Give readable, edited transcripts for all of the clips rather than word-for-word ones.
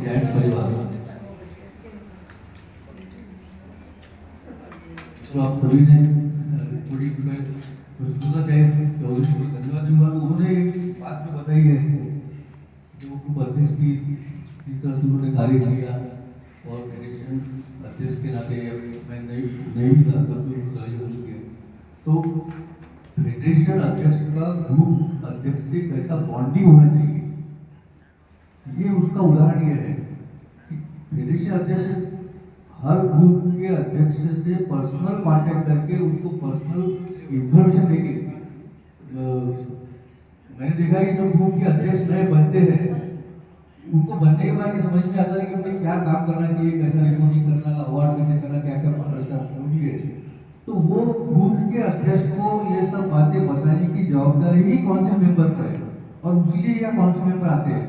Gents परिवार तो आप सभी ने रिपोर्टिंग में सुनना चाहिए चौधरी को धन्यवाद दूंगा। उन्होंने एक बात तो बताई है जो ग्रुप अध्यक्ष की जिस तरह से उन्होंने कार्य किया और फेडरेशन अध्यक्ष के नाते मैं नहीं भी था तब तो सहयोग किया। तो फेडरेशन अध्यक्ष का ग्रुप अध्यक्ष से कैसा बॉन्डिंग होना चाहिए, ये उसका उदाहरण ये है कि फेडरेशन अध्यक्ष हर ग्रुप के अध्यक्ष से पर्सनल कांटेक्ट करके उसको पर्सनल इंफॉर्मेशन देके मैंने देखा कि जो ग्रुप के अध्यक्ष नए बनते हैं उनको बनने के बाद ये समझ में आता है कि उन्हें क्या काम करना चाहिए, कैसा रिपोर्टिंग करना, अवार्ड कैसे करना, क्या क्या जरूरी है। तो वो ग्रुप के अध्यक्ष को ये सब बातें बताने की जवाबदारी ही काउंसिल मेंबर का है और इसलिए यह काउंसिल मेंबर आते हैं।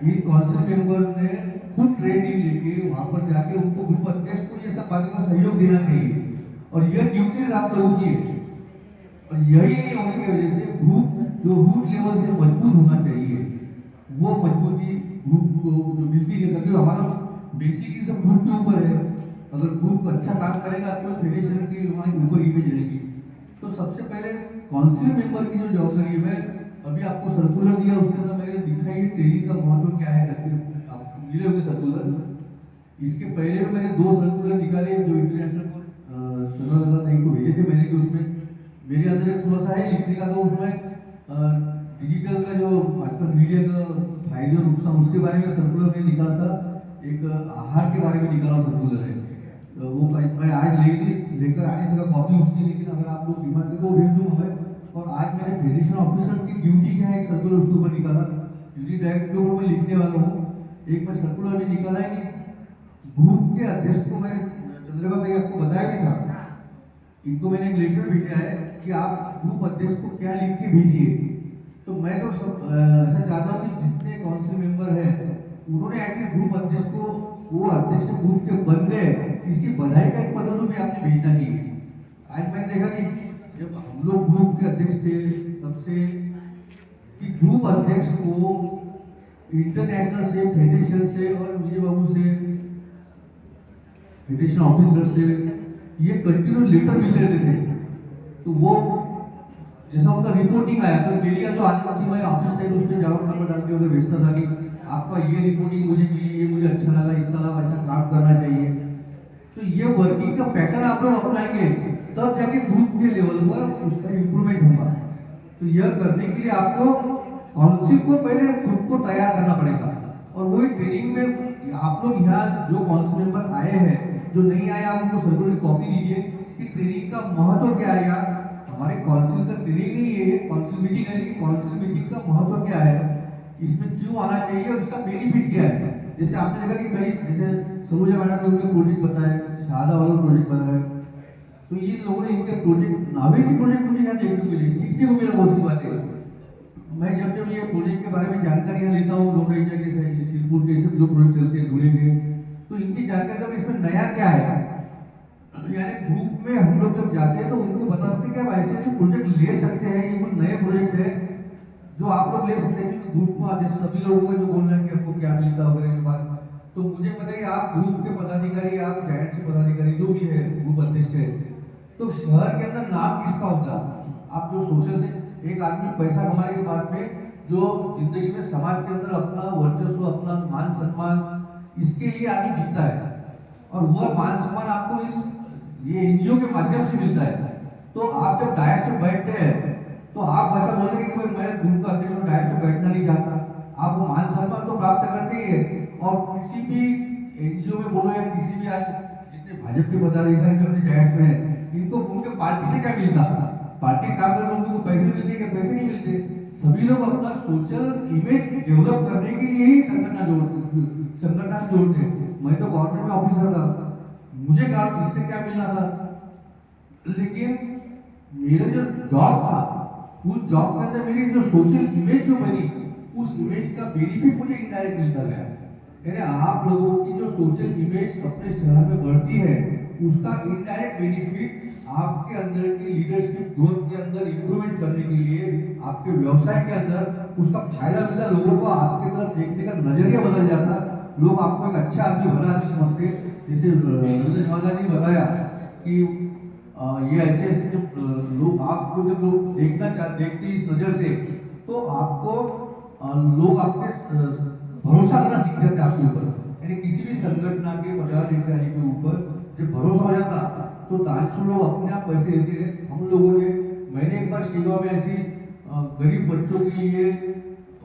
इन काउंसिल मेंबर ने खुद ट्रेनिंग लेके वहां पर जाके उनको ग्रुप अध्यक्ष को ये सब बातों का सहयोग देना चाहिए और यह ड्यूटीज आप लोगों की है। और यही नहीं होने की वजह से ग्रुप जो रूट लेवल से मजबूत होना चाहिए वो मजबूती ग्रुप को जो मिलती है, क्योंकि हमारा बेसिक सब ग्रुप के ऊपर है। अगर ग्रुप अच्छा काम करेगा तो फेडरेशन की वहाँ ऊपर इमेज रहेगी। तो सबसे पहले काउंसिल मेंबर की जो जवाबदारी है, मैं अभी आपको सर्कुलर दिया उसके अंदर मैंने दिखा ही ट्रेनिंग का महत्व क्या है करके आपको मिले होंगे सर्कुलर। इसके पहले भी मैंने 2 सर्कुलर निकाले जो इंटरनेशनल चंद्रलता नहीं को भेजे थे मैंने, कि उसमें मेरे अंदर एक थोड़ा सा है लिखने का, तो उसमें डिजिटल का जो आजकल मीडिया का फायदे और नुकसान उसके बारे में सर्कुलर मैंने निकाला था। एक आहार के बारे में निकाला सर्कुलर है, वो मैं आज लेकर आ नहीं सका कॉपी उसकी, लेकिन अगर आप लोग डिमांड करें तो भेज दूंगा मैं। और आज मैंने फेडरेशन ऑफिसर्स की ड्यूटी क्या है एक सर्कुलर उसके ऊपर निकाला, यूनिट डायरेक्ट के ऊपर मैं लिखने वाला हूँ। एक मैं सर्कुलर भी निकाला है कि ग्रुप के अध्यक्ष को मैं चंद्रबाबू भाई आपको बताया भी था, इनको मैंने एक लेटर भेजा है कि आप ग्रुप अध्यक्ष को क्या लिख के भेजिए। तो मैं तो ऐसा चाहता हूँ कि जितने काउंसिल मेंबर हैं उन्होंने एटलीस्ट ग्रुप अध्यक्ष को वो अध्यक्ष ग्रुप के बन गए इसकी बधाई का एक पत्र भी आपने भेजना चाहिए। आज मैंने देखा कि जब हम लोग ग्रुप के अध्यक्ष थे तब से कि ग्रुप अध्यक्ष को इंटरनेशनल से, फेडरेशन से और विजय बाबू से, फेडरेशन ऑफिसर से ये कंटिन्यू लेटर मिलते रहते थे। तो वो जैसा उनका रिपोर्टिंग आया तो मेरी जो आदत थी मैं ऑफिस टाइम उसमें जवाब नंबर डाल के उधर भेजता था कि आपका ये रिपोर्टिंग मुझे मिली, ये मुझे अच्छा लगा, इस तरह ऐसा काम करना चाहिए। तो ये वर्किंग का पैटर्न आप लोग अपनाएंगे तब जाके ग्रुप के लेवल पर उसका इंप्रूवमेंट होगा। तो यह करने के लिए आपको काउंसिल को पहले खुद को तैयार करना पड़ेगा और वही ट्रेनिंग में आप लोग यहाँ जो काउंसिल मेंबर आए हैं, जो नहीं आए आप उनको सर्कुलर कॉपी दीजिए कि ट्रेनिंग का महत्व क्या है। यार हमारे काउंसिल का ट्रेनिंग नहीं है, काउंसिल मीटिंग है, लेकिन काउंसिल मीटिंग का महत्व क्या है, इसमें क्यों आना चाहिए और इसका बेनिफिट क्या है। जैसे आपने देखा कि भाई जैसे सरोजा मैडम ने उनके प्रोजेक्ट बताए, शारदा वालों प्रोजेक्ट बनाए, तो ये लोगों ने इनके प्रोजेक्ट नावेदी प्रोजेक्ट मुझे यहाँ देखने को मिले, सीखने को मिला बहुत सी बातें। मैं जब ये प्रोजेक्ट के बारे में जानकारियाँ लेता हूँ, लोकैचा के सिरपुर के सब जो प्रोजेक्ट चलते हैं धुले के, तो इनकी जानकारी तक इसमें नया क्या है। यानी ग्रुप में हम लोग जब जाते हैं तो उनको बता सकते हैं कि आप ऐसे ऐसे प्रोजेक्ट ले सकते हैं, ये कुछ नए प्रोजेक्ट है जो आप लोग ले सकते हैं। क्योंकि ग्रुप में आज सभी लोगों का जो बोलना है कि आपको क्या मिलता वगैरह के बाद, तो मुझे पता है कि आप ग्रुप के पदाधिकारी, आप जॉइंट से पदाधिकारी जो भी है ग्रुप अध्यक्ष है, तो शहर के अंदर नाम किसका होता है। आप जो सोशल से एक आदमी पैसा कमाने के बाद में जो जिंदगी में समाज के अंदर अपना वर्चस्व, अपना मान सम्मान, इसके लिए आदमी जीता है और वह मान सम्मान आपको इस ये एनजीओ के माध्यम से मिलता है। तो आप जब डायस पे बैठते हैं तो आप ऐसा बोलते हैं कि भाई मैं ग्रुप का अध्यक्ष डायस पे बैठना नहीं चाहता, आप वो मान सम्मान तो प्राप्त करते ही है। और किसी भी एनजीओ में बोलो या किसी भी आज जितने भाजपा के पदाधिकारी अपने डायस में है, इनको उनके पार्टी से क्या मिलता, पार्टी काम करते उनको पैसे मिलते हैं क्या, पैसे नहीं मिलते। सभी लोग अपना सोशल इमेज डेवलप करने के लिए ही संगठन जोड़ते हैं। मैं तो गवर्नमेंट में ऑफिसर था, मुझे क्या इससे क्या मिलना था, लेकिन मेरा जो जॉब था उस जॉब के अंदर मेरी जो सोशल इमेज जो बनी, उस इमेज का बेनिफिट मुझे इनडायरेक्ट मिलता गया। यानी आप लोगों की जो सोशल इमेज अपने शहर में बढ़ती है उसका इनडायरेक्ट बेनिफिट आपके अंदर की लीडरशिप ग्रोथ के अंदर इंप्रूवमेंट करने के लिए, आपके व्यवसाय के अंदर उसका फायदा मिलता, लोगों को आपकी तरफ देखने का नजरिया बदल जाता। लोग आपको एक अच्छा आदमी, भला आदमी समझते हैं। जैसे रविंद्र जवाहर जी ने बताया कि ये ऐसे ऐसे जब लोग आपको जब लोग देखते इस नजर से, तो आपको लोग आपके भरोसा करना सीख जाते हैं आपके ऊपर। यानी किसी भी संगठन के पदाधिकारी के ऊपर जब भरोसा हो जाता, तो दानशूर लोग अपने आप पैसे देते हैं। हम लोगों ने, मैंने एक बार शेगांव में ऐसी गरीब बच्चों के लिए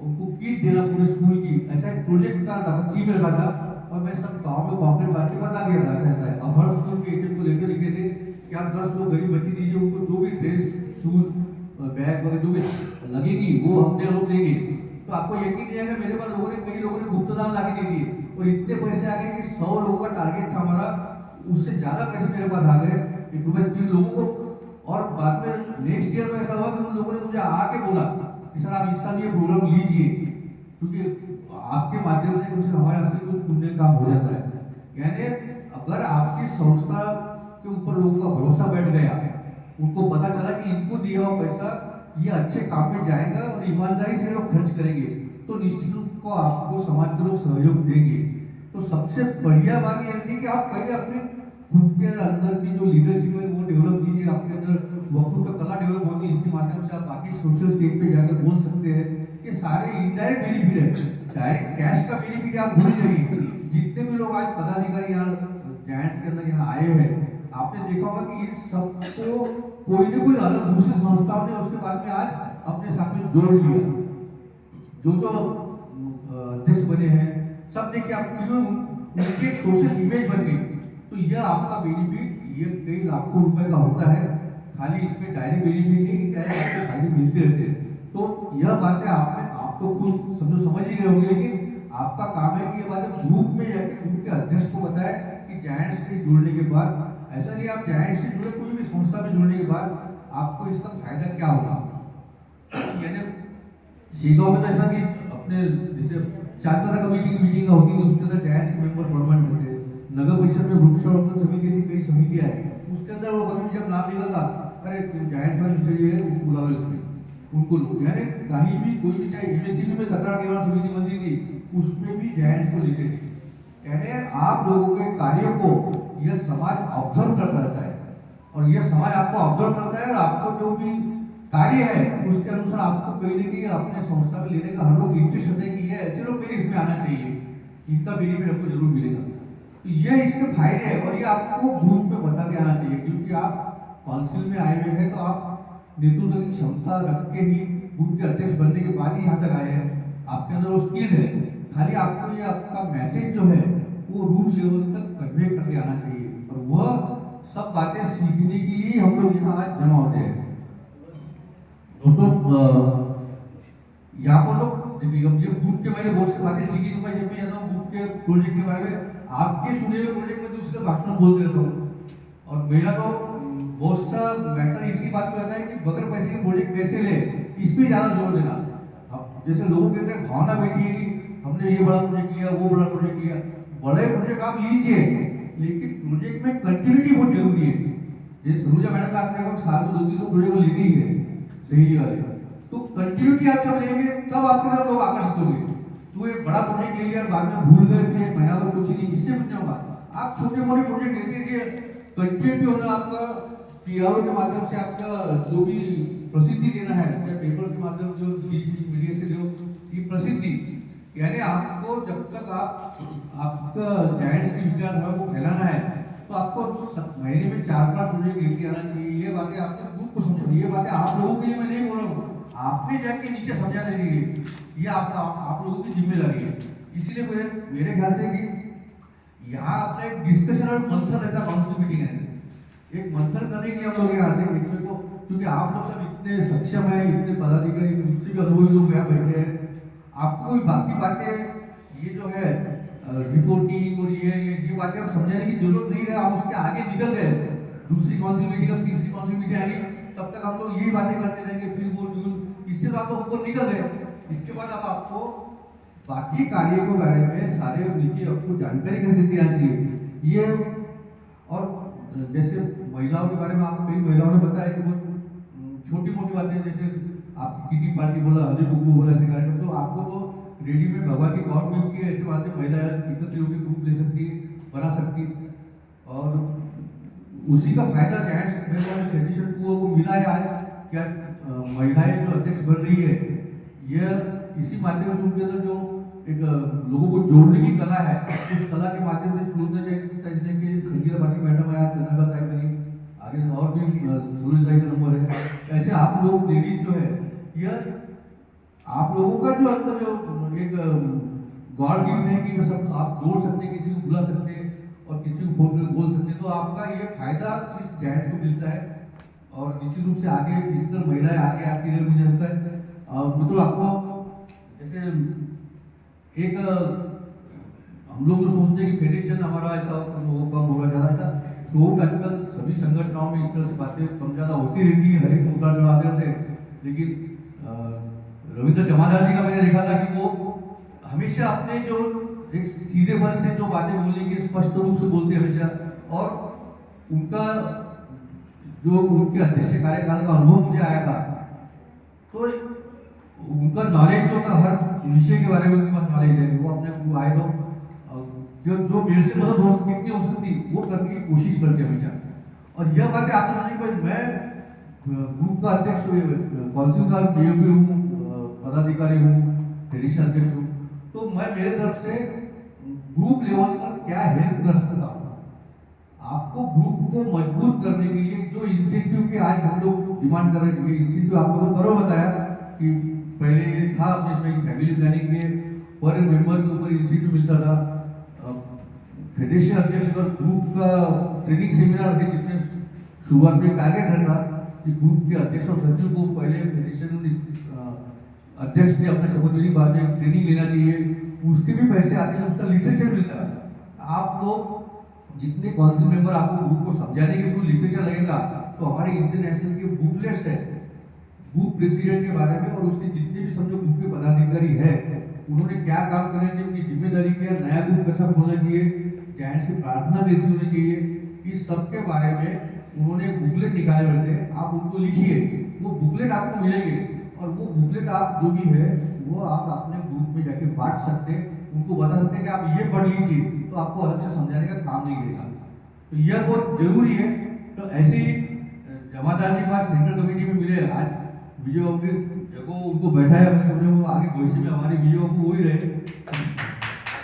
उनको किट देना पूरे स्कूल की, ऐसा एक प्रोजेक्ट का थीम रखा था, और मैं सब गांव में पॉकेट बांध के बता दिया था ऐसा ऐसा है। अब हर स्कूल के एचएम को लेकर लिखे थे कि आप 10 लोग गरीब बच्चे दीजिए, उनको जो भी ड्रेस, शूज, बैग वगैरह जो भी लगेगी वो हमने लोग देंगे। तो आपको यकीन नहीं आएगा, मेरे पास लोगों ने, कई लोगों ने गुप्तदान लाके दे दिए, और इतने पैसे आ गए कि 100 लोगों का टारगेट था हमारा, उससे ज्यादा पैसे मेरे पास आ गए, 1 रुपए 3 लोगों को। और बाद में नेक्स्ट ईयर में ऐसा हुआ कि उन लोगों ने मुझे आके बोला कि सर आप इस साल ये प्रोग्राम लीजिए, क्योंकि आपके माध्यम से कम से कम हमारे हाथ से कुछ पुण्य काम हो जाता है। यानी अगर आपकी संस्था के ऊपर लोगों का भरोसा बैठ गया, उनको पता चला कि इनको दिया हुआ पैसा ये अच्छे काम में जाएगा और ईमानदारी से लोग खर्च करेंगे, तो निश्चित रूप को आपको समाज के लोग सहयोग देंगे। तो सबसे बढ़िया बात ये रहती है कि आप पहले अपने खुद के अंदर की जो लीडरशिप है वो डेवलप कीजिए, आपके अंदर वक्तृत्व कला डेवलप होगी, इसके माध्यम से आप बाकी सोशल स्टेज पे जाकर बोल सकते हैं। ये सारे इनडायरेक्ट बेनिफिट है, डायरेक्ट कैश का बेनिफिट आप भूल जाइए। जितने भी लोग आज पदाधिकारी यहाँ जायंट्स के अंदर यहाँ आए हैं, आपने देखा होगा कि इन सबको कोई ना कोई अलग दूसरी संस्थाओं ने उसके बाद में आज अपने साथ में जोड़ लिया। जो जो अध्यक्ष बने हैं, सब देखिए आपकी उनकी एक सोशल इमेज बन गई। तो यह आपका बेनिफिट ये कई लाखों रुपए का होता है, खाली इसमें डायरेक्ट बेनिफिट नहीं, डायरेक्ट आपको फायदे मिलते रहते हैं। तो यह बातें आपने, आप तो खुद समझ ही रहे होंगे, लेकिन आपका काम है कि ये बातें ग्रुप में जाके ग्रुप के अध्यक्ष को बताए कि जायंट से जुड़ने के बाद, ऐसा नहीं आप जायंट से जुड़े कोई भी संस्था में जुड़ने के बाद आपको इसका फायदा क्या होगा। यानी शेगांव में तो ऐसा कि अपने जैसे शांतता कमेटी की मीटिंग होती थी, उसके अंदर जायंट के मेंबर परमानेंट रहते, नगर परिषद में वृक्षारोपण समिति ऐसी कई समितियां है, उसके अंदर वो कभी जब नाम निकलता, अरे जायंट वाले विषय है बुला लो इसमें, उनको लोग यानी कहीं भी कोई भी, चाहे एमएससीबी में तकरार निवारण समिति बनती थी, उसमें भी जायंट्स को लेते थे। यानी आप लोगों के कार्यों को यह समाज ऑब्जर्व करता रहता है, और यह समाज आपको ऑब्जर्व करता है, और आपको जो भी कार्य है उसके अनुसार आपको कहीं ना कहीं अपने संस्था में लेने का हर लोग इंटरेस्ट होते हैं कि ये ऐसे लोग मेरे इसमें आना चाहिए, इतना बेनिफिट आपको जरूर मिलेगा। तो ये इसके फायदे हैं, और ये आपको ग्रुप में बता के आना चाहिए, क्योंकि आप काउंसिल में आए हुए हैं तो आप नेतृत्व की क्षमता रख के ही ग्रुप के अध्यक्ष बनने के बाद ही यहाँ तक आए हैं, आपके अंदर वो स्किल है। खाली आपको ये आपका मैसेज जो है वो रूट लेवल तक कन्वे करके आना चाहिए, और वह सब बातें सीखने के लिए हम लोग यहाँ आज जमा होते हैं। दोस्तों यहाँ पर लोग ग्रुप के मैंने बहुत सी बातें सीखी, तो मैं जब भी जाता हूँ ग्रुप के प्रोजेक्ट के बारे में, आपके सुने हुए प्रोजेक्ट में दूसरे भाषण बोलते रहता हूँ। और मेरा तो बहुत सा मैटर इसी बात पे आता है कि बगैर पैसे के प्रोजेक्ट कैसे ले, इस पे ज्यादा जोर देना। जैसे लोगों के अंदर भावना बैठी है कि हमने ये बड़ा प्रोजेक्ट लिया, वो बड़ा प्रोजेक्ट लिया, बड़े प्रोजेक्ट आप लीजिए, लेकिन प्रोजेक्ट में कंटिन्यूटी बहुत जरूरी है। जैसे सरोजा मैडम का आपने कहा साल में 200 प्रोजेक्ट लेते ही है सही वाले, तो कंटिन्यूटी आप जब लेंगे तब आपके तरफ लोग आकर्षित होंगे। तो एक बड़ा प्रोजेक्ट ले लिया बाद में भूल गए, फिर एक महीना भर कुछ नहीं, इससे कुछ नहीं होगा। आप छोटे मोटे प्रोजेक्ट लेते रहिए, कंटिन्यूटी होना, आपका पीआरओ के माध्यम से आपका जो भी प्रसिद्धि देना है, चाहे पेपर के माध्यम जो डिजिटल मीडिया से जो ये प्रसिद्धि, यानी आपको जब तक आपका जायंट्स की विचारधारा को फैलाना है, तो आपको महीने में 4-5 प्रोजेक्ट लेके आना चाहिए। ये बातें आपके ग्रुप को समझो, ये बातें आप लोगों के लिए मैं नहीं बोल रहा हूँ, आपने जाके नीचे समझाना चाहिए, ये आपका आप लोगों की जिम्मेदारी है। इसीलिए मेरे ख्याल से कि यहाँ अपना एक डिस्कशन और मंथन रहता है, काउंसिल मीटिंग है, एक मंथन करने के लिए हम लोग यहाँ आते हैं एक को, क्योंकि आप लोग सब इतने सक्षम है, इतने पदाधिकारी, मुझसे भी अनुभवी लोग यहाँ बैठे हैं, आपको कोई बाकी बातें ये जो है रिपोर्टिंग और ये बातें आप समझाने की जरूरत नहीं है। आप उसके आगे निकल गए, दूसरी काउंसिल मीटिंग, अब तीसरी काउंसिल मीटिंग आ गई, तब तक हम लोग यही बातें करते रहेंगे, फिर वो इससे तो आप ऊपर निकल गए। इसके बाद अब आपको बाकी कार्य के बारे में सारे नीचे आपको जानकारी कैसे देनी चाहिए ये। और जैसे महिलाओं के बारे में आप कई महिलाओं ने बताया कि बहुत छोटी मोटी बातें, जैसे आपकी किटी पार्टी बोला, हल्दी कुकू बोला, ऐसे कार्यक्रम, तो आपको तो रेडी में भगवान की गॉड गिफ्ट की ऐसी बातें महिला एकत्रित होकर ग्रुप ले सकती, बना सकती, और उसी का फायदा जायंट्स फेडरेशन को मिला है आज। क्या महिलाएं जो अध्यक्ष बन रही है, यह इसी माध्यम से उनके अंदर जो एक लोगों को जोड़ने की कला है, उस कला के माध्यम से शुरू से कि संगीता पाटिल मैडम है, चंद्रका ताई बनी, आगे और भी सूरज ताई का नंबर है। ऐसे आप लोग लेडीज जो है, यह आप लोगों का जो अंदर जो एक गॉड गिफ्ट है कि सब आप जोड़ सकते, किसी को बुला सकते और किसी को फोन कर बोल सकते, तो आपका ये फायदा इस जायंट्स को मिलता है। और निश्चित रूप से आगे जिस तरह महिलाएं आगे आपके लिए मुझे लगता है मित्रों, आपको जैसे एक हम लोग जो सोचते हैं कि फेडरेशन हमारा ऐसा कम होगा ज़्यादा, ऐसा शोक आजकल सभी संगठनों में इस तरह से बातें कम ज़्यादा होती रहती है, हर एक उतार चढ़ाव आते रहते हैं। लेकिन रविंद्र जमादार जी का मैंने देखा था कि वो हमेशा अपने जो एक सीधे मन से जो बातें बोलेंगे स्पष्ट रूप से बोलते हमेशा, और उनका जो उनके अध्यक्ष कार्यकाल का अनुभव मुझे आया था, तो उनका नॉलेज जो था हर विषय के बारे में उनके पास नॉलेज है। वो अपने को आए तो जो मेरे से मदद हो कितनी हो सकती वो करने की कोशिश करते हमेशा। और यह बात है आपने सुनी कि मैं ग्रुप का अध्यक्ष काउंसिल का हूँ, पदाधिकारी हूँ, फेडरेशन अध्यक्ष हूँ, तो मैं मेरे तरफ से ग्रुप लेवल पर क्या हेल्प कर सकता हूँ। आपको ग्रुप को मजबूत करने के लिए जो इंसेंटिव के आज हम लोग डिमांड कर रहे हैं, इंसेंटिव आप लोगों को बराबर बताया कि पहले था इसमें फैमिली प्लानिंग के पर मेंबर के ऊपर इंसेंटिव मिलता था। फेडरेशन अध्यक्ष और ग्रुप का ट्रेनिंग सेमिनार थे जिसमें शुरुआत में टारगेट रखा कि ग्रुप के अध्यक्ष और सचिव को पहले फेडरेशन अध्यक्ष ने अपने शपथ विधि बाद में ट्रेनिंग लेना चाहिए, उसके भी पैसे आते हैं, उसका लिटरेचर मिलता है। आप लोग जितने काउंसिल मेंबर आपको ग्रुप को समझाने के लिए लिटरेचर लगेगा, तो हमारे इंटरनेशनल के बुकलेट्स है ग्रुप प्रेसिडेंट के बारे में, और उसके जितने भी समझो ग्रुप के पदाधिकारी है उन्होंने क्या काम करना चाहिए, उनकी जिम्मेदारी क्या, नया ग्रुप कैसा होना चाहिए, जायंट्स की प्रार्थना कैसी होनी चाहिए, इस सब के बारे में उन्होंने बुकलेट निकाले रहते हैं। आप उनको लिखिए, वो बुकलेट आपको मिलेंगे, और वो बुकलेट आप जो भी है वो आप अपने ग्रुप में जाके बांट सकते हैं, उनको बता सकते हैं कि आप ये पढ़ लीजिए, तो आपको अलग से समझाने का काम नहीं रहेगा। तो यह बहुत जरूरी है। तो ऐसे ही जमादार जी पास सेंट्रल कमेटी में मिले, आज विजय बाबू की जगह उनको बैठाया, मैं समझे वो आगे भविष्य में हमारे विजय बाबू हो ही रहे,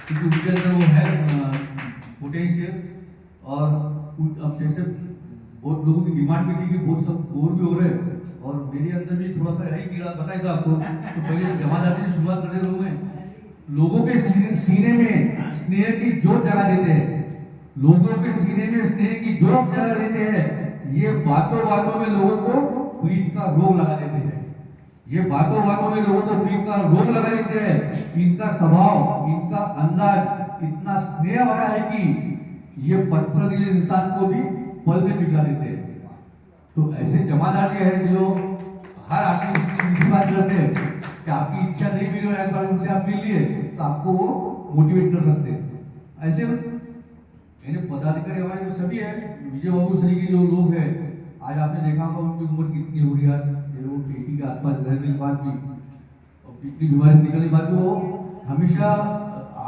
क्योंकि उनके अंदर वो है पोटेंशियल। और अब जैसे बहुत लोगों की डिमांड भी थी कि बहुत सब बोर भी हो रहे हैं, और मेरे अंदर भी थोड़ा सा यही कीड़ा बताया था आपको। तो पहले जमादार जी से शुरुआत करने लोगों में लोगों के सीने में स्नेह की जोत जला देते हैं, लोगों के सीने में स्नेह की जोत जला देते हैं, ये बातों बातों में लोगों को प्रीत का रोग लगा देते हैं, ये बातों बातों में लोगों को प्रीत का रोग लगा देते हैं। इनका स्वभाव, इनका अंदाज इतना स्नेह भरा है कि ये पत्थर दिले इंसान को भी पल में पिघला देते हैं। तो ऐसे जमादार जी है जो हर आदमी से मीठी बात करते हैं कि आपकी इच्छा नहीं मिली एक बार उनसे आप मिल लिए तो आपको वो मोटिवेट कर सकते हैं। ऐसे मेरे पदाधिकारी हमारे जो सभी है, विजय बाबू श्री के जो लोग हैं, आज आपने देखा होगा उनकी उम्र कितनी हो रही है, आज वो 80 के आसपास रहने के बाद भी और कितनी बीमारी निकलने के बाद भी वो हमेशा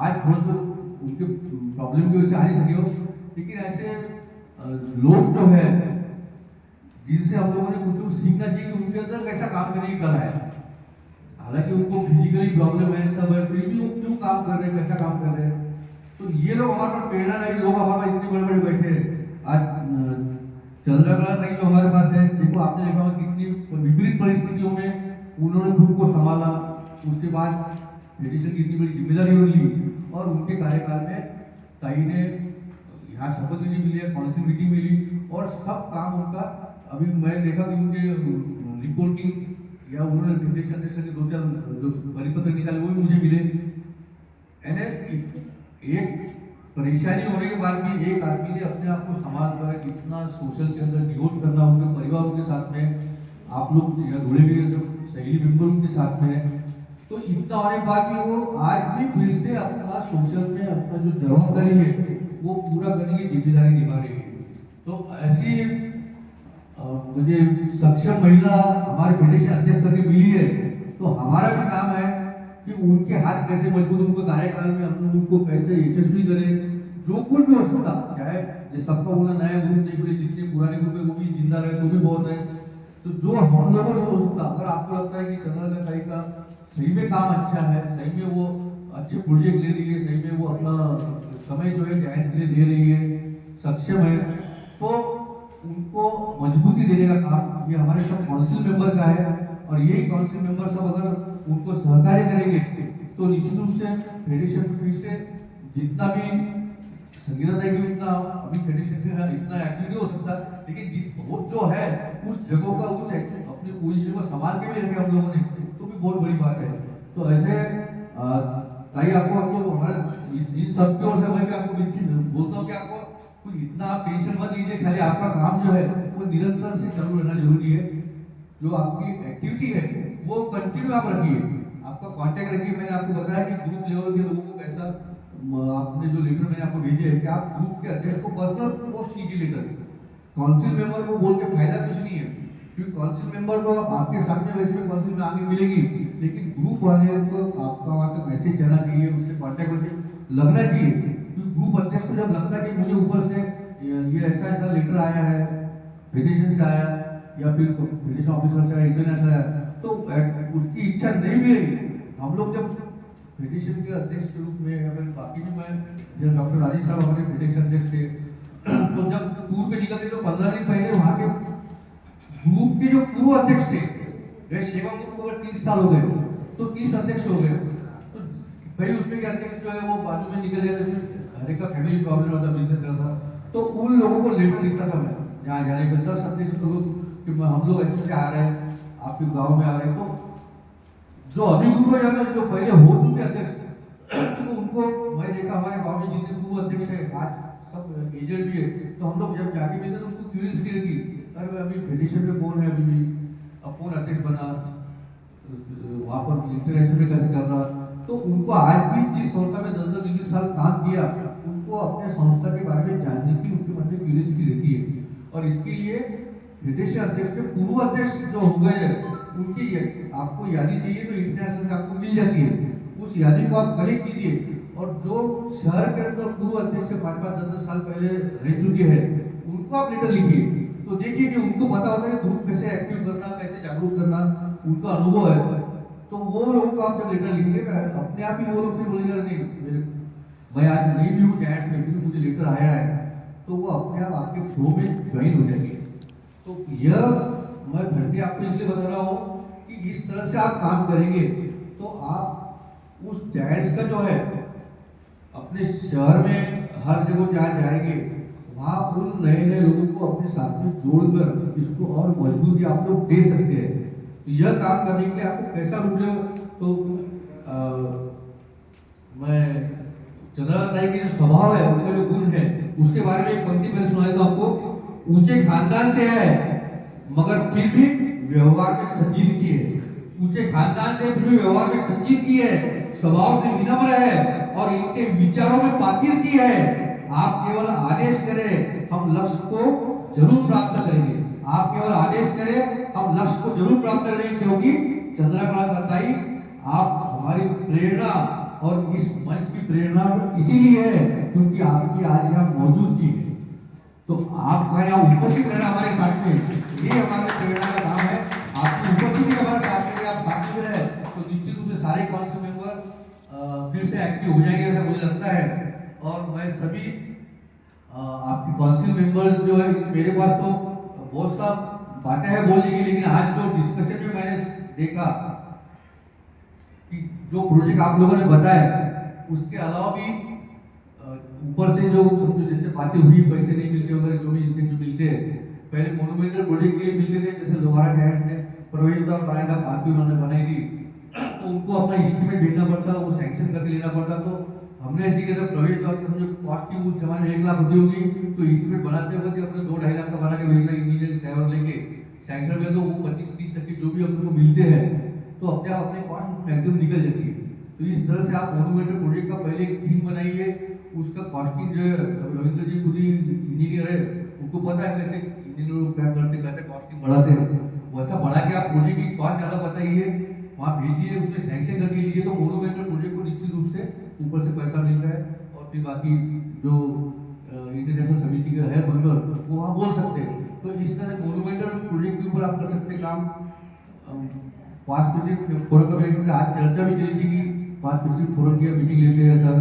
आज थोड़ा सा उनके प्रॉब्लम की वजह से आ नहीं सके हो, लेकिन ऐसे लोग जो है जिनसे हम लोगों ने कुछ सीखना चाहिए कि उनके अंदर कैसा काम करने की कला है। हालांकि उनको फिजिकली प्रॉब्लम है, सब है, फिर भी वो क्यों काम कर रहे हैं, कैसा काम कर रहे हैं। तो ये लोग हमारे पास प्रेरणा नहीं, लोग हमारे पास इतने बड़े बड़े बैठे आज चंद्रकला ताई जो हमारे पास है, देखो आपने देखा होगा कितनी विपरीत परिस्थितियों में उन्होंने ग्रुप को संभाला, उसके बाद फेडरेशन की इतनी बड़ी जिम्मेदारी ली, और उनके कार्यकाल में ताई ने यहाँ शपथ विधि मिली है, काउंसिल मीटिंग मिली, और सब काम उनका अभी मैं देखा कि उनके रिपोर्टिंग या उन्होंने फेडरेशन अध्यक्ष के 2-4 जो परिपत्र निकाले वो भी मुझे मिले। यानी एक परेशानी होने के बाद भी एक आदमी ने अपने आप को समाज द्वारा कितना सोशल के अंदर डिवोट करना, उनके परिवारों के साथ में, आप लोग जुड़े हुए जो सहेली मेंबर उनके साथ में है, तो इतना होने के बाद भी वो आज भी फिर से अपना सोशल में अपना जो जवाबदारी है वो पूरा करने की जिम्मेदारी निभा रही है। तो ऐसी मुझे सक्षम महिला हमारे फेडरेशन अध्यक्ष करके मिली है, तो हमारा भी काम है कि उनके हाथ कैसे मजबूत, उनको कार्यकाल में हम लोग उनको कैसे यशस्वी करें, जो कुछ भी हो सकता, चाहे ये सबका बोला नया ग्रुप नहीं बोले, जितने पुराने ग्रुप है वो भी जिंदा रहे तो भी बहुत है। तो जो हम लोगों से हो सकता, अगर आपको लगता है कि चंद्रलेखा ताई का सही में काम अच्छा है, सही में वो अच्छे प्रोजेक्ट ले रही है, सही में वो अपना समय जो है जायज के लिए दे रही है, सक्षम है, तो उनको मजबूती देने का काम ये हमारे सब काउंसिल मेंबर का है। और यही काउंसिल मेंबर सब अगर उनको सहकार्य करेंगे तो निश्चित रूप से फेडरेशन फिर से जितना भी संगीता ताई भी उतना अभी फेडरेशन का इतना एक्टिव नहीं हो सकता, लेकिन वो जो है उस जगहों का उस अपनी पोजीशन को संभाल के भी रखे हम लोगों ने, तो भी बहुत बड़ी बात है। तो ऐसे ताई आपको हम लोग हमारे इन सब की ओर से मैं आपको बोलता हूँ कि आपको कोई इतना आप टेंशन मत लीजिए, खाली आपका काम जो है वो निरंतर से चालू रहना जरूरी है। जो आपकी एक्टिविटी है वो कंटिन्यू आप रखिए, आपका कांटेक्ट रखिए। मैंने आपको बताया कि ग्रुप लेवल के लोगों को कैसा, आपने जो लेटर मैंने आपको भेजे है कि आप ग्रुप के अध्यक्ष को पर्सनल पोस्ट कीजिए लेटर। काउंसिल मेंबर को बोल के फायदा कुछ नहीं है, क्योंकि काउंसिल मेंबर को आपके सामने वैसे में काउंसिल में आगे मिलेगी, लेकिन ग्रुप वाले को आपका वहाँ तक मैसेज जाना चाहिए, उससे कांटेक्ट मैसेज लगना चाहिए। क्योंकि ग्रुप अध्यक्ष को जब लगता है कि मुझे ऊपर से ये ऐसा ऐसा लेटर आया है, फेडरेशन से आया या फिर फेडरेशन ऑफिसर से आया, इंटरनेशनल आया, तो उसकी इच्छा नहीं भी रही। हम लोग जब फेडरेशन के अध्यक्ष के रूप में या फिर बाकी भी, मैं जब डॉक्टर राजेश साहब हमारे फेडरेशन अध्यक्ष थे, तो जब टूर पे निकलते तो 15 दिन पहले वहाँ के ग्रुप के जो पूर्व अध्यक्ष थे, सेवा ग्रुप को अगर 30 साल हो गए तो 30 अध्यक्ष हो गए, तो भाई उसमें के अध्यक्ष जो है वो बाजू में निकल जाते थे, हर एक का फैमिली प्रॉब्लम होता, बिजनेस रहता, तो उन लोगों को लेटर लिखता था मैं जहाँ जाने पर 10 अध्यक्ष लोग कि हम लोग ऐसे से आ रहे हैं, आपके गांव में आ रहे हैं। तो जो अभी ग्रुप में जाते, जो पहले हो चुके अध्यक्ष, तो उनको मैं देखा हमारे गांव में जितने पूर्व अध्यक्ष है आज सब एजेंट भी है, तो हम लोग जब जाके मिलते तो उनको क्यूरियसली रहती, अरे अभी फेडरेशन में कौन है, अभी भी अब कौन अध्यक्ष बना, वहाँ पर इंटरनेशनल में कैसे चल रहा। तो उनको आज भी जिस संस्था में 10-10 20 साल काम किया, उनको अपने संस्था के बारे में जानने की उनके मन में क्यूरियसली रहती है। और इसके लिए फेडरेशन अध्यक्ष के पूर्व अध्यक्ष जो हो गए उनकी आपको यादी चाहिए तो इंटरनेशनल से आपको मिल जाती है, उस यादी को आप कलेक्ट कीजिए। और जो शहर के अंदर पूर्व अध्यक्ष से 5-5 10-10 साल पहले रह चुके हैं उनको आप लेटर लिखिए, तो देखिए कि उनको पता होता है कि ग्रुप कैसे एक्टिव करना, कैसे जागरूक करना, उनका अनुभव है। तो वो लोगों को आप जब लेटर लिखेंगे अपने आप ही वो लोग भी बोलेंगे नहीं मैं आज नहीं भी हूँ जायंट्स में, क्योंकि मुझे लेटर आया है, तो वो अपने आप आपके फ्लो में ज्वाइन हो जाएंगे। तो यह मैं घंटे आपको इसलिए बता रहा हूँ कि इस तरह से आप काम करेंगे तो आप उस जायंट्स का जो है अपने शहर में हर जगह जहाँ जाएंगे वहाँ उन नए नए लोगों को अपने साथ में जोड़कर इसको और मजबूती आप लोग दे सकते हैं। तो यह काम करने के लिए आपको कैसा रूप, तो मैं चंद्रलेखा ताई के जो स्वभाव है, उनका जो गुण है, उसके बारे में एक पंक्ति मैंने सुनाई तो आपको। ऊंचे खानदान से है मगर फिर भी व्यवहार में संजीदगी है। ऊंचे खानदान से फिर भी व्यवहार में संजीदगी है, स्वभाव से विनम्र है और इनके विचारों में पाकिज़गी है। आप केवल आदेश करें हम लक्ष्य को जरूर प्राप्त करेंगे। आप केवल आदेश करें हम लक्ष्य को जरूर प्राप्त करेंगे, क्योंकि चंद्रलेखा ताई आप हमारी प्रेरणा और इस मंच की प्रेरणा इसीलिए है क्योंकि आपकी आज यहाँ मौजूदगी है। तो आपका यहाँ उपस्थित रहना हमारे साथ में, ये हमारे प्रेरणा का काम है। आपकी उपस्थिति हमारे साथ में, आप साथ में रहे तो निश्चित रूप से सारे काउंसिल मेंबर फिर से एक्टिव हो जाएंगे ऐसा मुझे लगता है। और मैं सभी आपकी काउंसिल मेंबर जो है, मेरे पास तो बहुत सा बातें हैं बोलने की, लेकिन आज जो डिस्कशन में मैंने देखा कि जो प्रोजेक्ट आप लोगों ने बताया उसके अलावा भी ऊपर से जो समझो जैसे बातें हुई, पैसे नहीं मिलते वगैरह जो भी इंसेंटिव मिलते हैं, पहले मोनूमेंटल प्रोजेक्ट के लिए मिलते थे, जैसे लोहारा जायंट्स ने प्रवेश द्वार बनाया था, पार्टी उन्होंने बनाई थी, तो उनको अपना एस्टीमेट भेजना पड़ता, वो सैंक्शन करके लेना पड़ता। तो हमने ऐसे किया था प्रवेश द्वार की समझो कॉस्ट की उस जमाने में 1 लाख रुपये होगी, तो एस्टीमेट बनाते वक्त अपने 2-2.5 लाख का बना के भेजना, इंजीनियर सहयोग लेके सैंक्शन में, तो वो 25-30% जो भी हम लोग को मिलते हैं तो अपने आप अपने कॉस्ट मैक्सिमम निकल जाती है। तो इस तरह से आप मोनूमेंटल प्रोजेक्ट का पहले एक थीम बनाइए, उसका कॉस्टिंग जो है रविंद्र जी खुद ही इंजीनियर है, उनको पता है कैसे इंजीनियर लोग क्या करते, कैसे कॉस्टिंग बढ़ाते हैं, वैसा बढ़ा के आप प्रोजेक्ट की कॉस्ट ज़्यादा बताइए वहाँ भेजिए, उसमें सैंक्शन करके लीजिए, तो मोनूमेंटल प्रोजेक्ट को निश्चित रूप से ऊपर से पैसा मिल रहा है। और फिर बाकी जो इंटरनेशनल समिति का है मेंबर, वो वहाँ बोल सकते हैं। तो इस तरह मोनूमेंटल प्रोजेक्ट के ऊपर आप कर सकते हैं काम। पास पैसिफिक फोरम कमेटी से आज चर्चा भी चली थी कि पास पैसिफिक फोरम की मीटिंग लेते हैं सर।